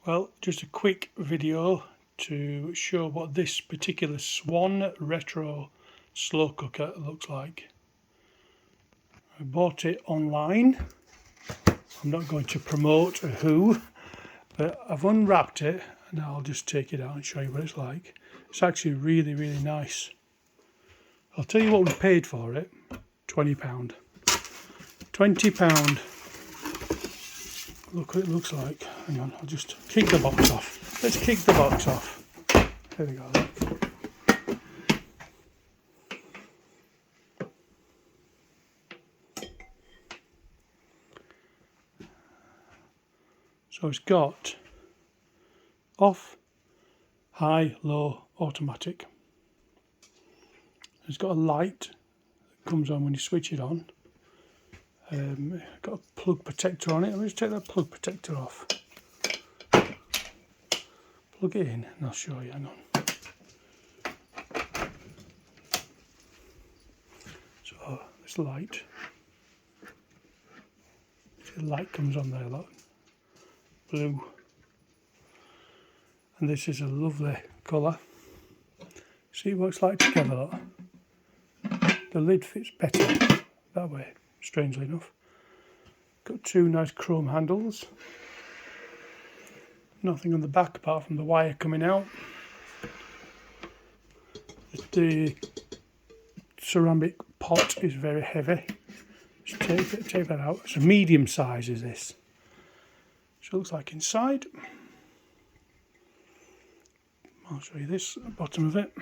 Well, just a quick video to show what this particular Swan Retro slow cooker looks like. I bought it online. I'm not going to promote who, but I've unwrapped it and I'll just take it out and show you what it's like. It's actually really nice. I'll tell you what we paid for it. £20. £20. Look what it looks like. Hang on, I'll just kick the box off. Let's kick the box off. There we go. So it's got off, high, low, automatic. It's got a light that comes on when you switch it on. Got a plug protector on it. Let me just take that plug protector off. Plug it in and I'll show you. Hang on. So this light. See, the light comes on there, look. Blue. And this is a lovely colour. See what it's like together, look. The lid fits better that way, strangely enough. Got two nice chrome handles. Nothing on the back apart from the wire coming out. The ceramic pot is very heavy. Just take that out. It's a medium size is this. So it looks like inside. I'll show you this, the bottom of it.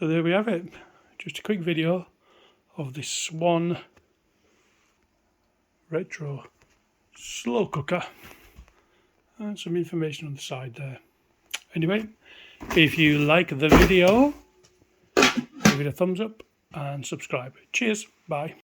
So there we have it. Just a quick video of this Swan Retro slow cooker and some information on the side there. Anyway, if you like the video, give it a thumbs up and subscribe. Cheers, bye.